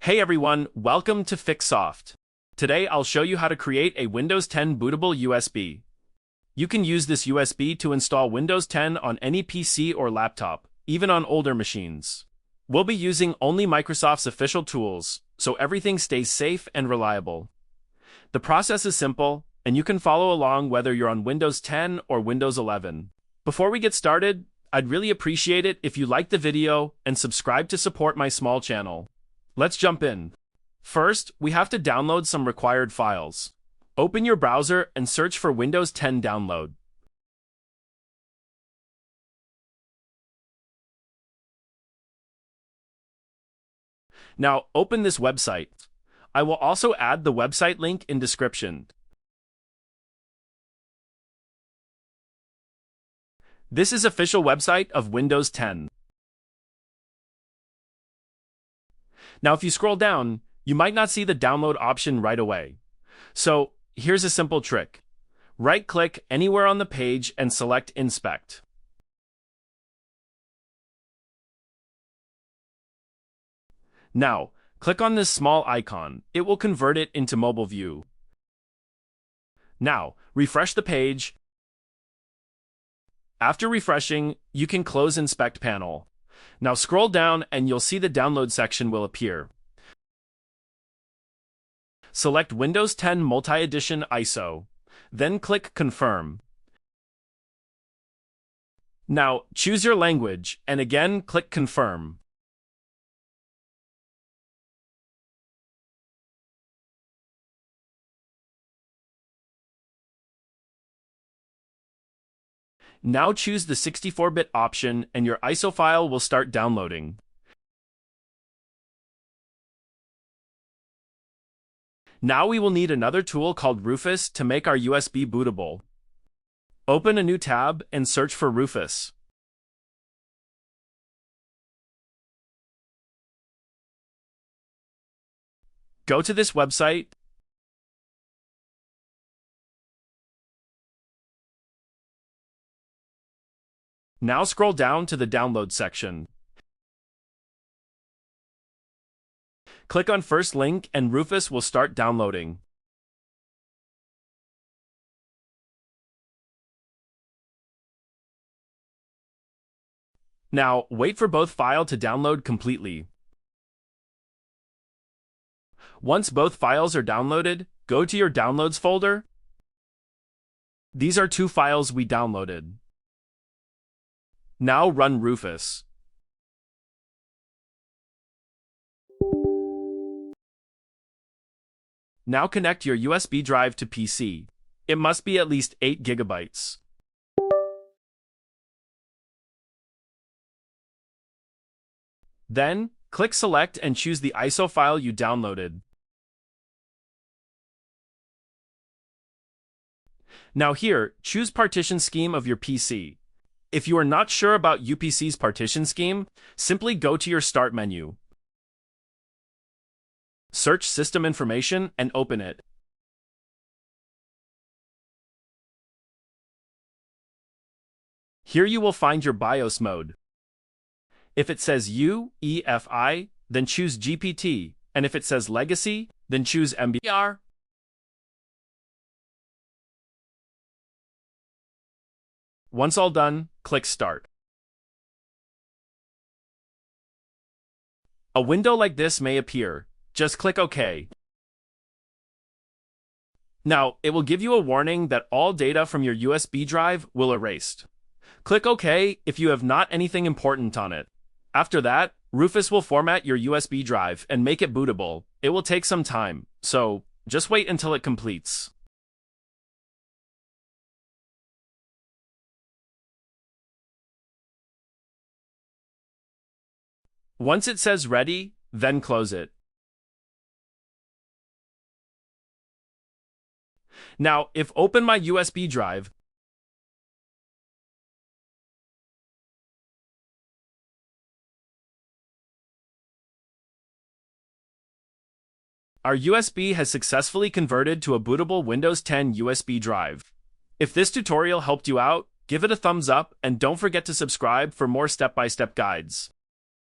Hey everyone, welcome to FixSoft. Today I'll show you how to create a Windows 10 bootable USB. You can use this USB to install Windows 10 on any PC or laptop, even on older machines. We'll be using only Microsoft's official tools, so everything stays safe and reliable. The process is simple, and you can follow along whether you're on Windows 10 or Windows 11. Before we get started, I'd really appreciate it if you like the video and subscribe to support my small channel. Let's jump in. First, we have to download some required files. Open your browser and search for Windows 10 download. Now, open this website. I will also add the website link in description. This is official website of Windows 10. Now, if you scroll down, you might not see the download option right away. So, here's a simple trick. Right-click anywhere on the page and select Inspect. Now, click on this small icon. It will convert it into mobile view. Now, refresh the page. After refreshing, you can close Inspect panel. Now scroll down and you'll see the download section will appear. Select Windows 10 Multi-Edition ISO. Then click Confirm. Now choose your language and again click Confirm. Now choose the 64-bit option and your ISO file will start downloading. Now we will need another tool called Rufus to make our USB bootable. Open a new tab and search for Rufus. Go to this website. Now scroll down to the download section. Click on first link and Rufus will start downloading. Now, wait for both files to download completely. Once both files are downloaded, go to your Downloads folder. These are two files we downloaded. Now run Rufus. Now connect your USB drive to PC. It must be at least 8 GB. Then, click Select and choose the ISO file you downloaded. Now here, choose partition scheme of your PC. If you are not sure about UPC's partition scheme, simply go to your Start menu. Search System Information and open it. Here you will find your BIOS mode. If it says UEFI, then choose GPT, and if it says Legacy, then choose MBR. Once all done, click Start. A window like this may appear. Just click OK. Now, it will give you a warning that all data from your USB drive will erased. Click OK if you have not anything important on it. After that, Rufus will format your USB drive and make it bootable. It will take some time, so just wait until it completes. Once it says ready, then close it. Now, if open my USB drive, our USB has successfully converted to a bootable Windows 10 USB drive. If this tutorial helped you out, give it a thumbs up and don't forget to subscribe for more step-by-step guides.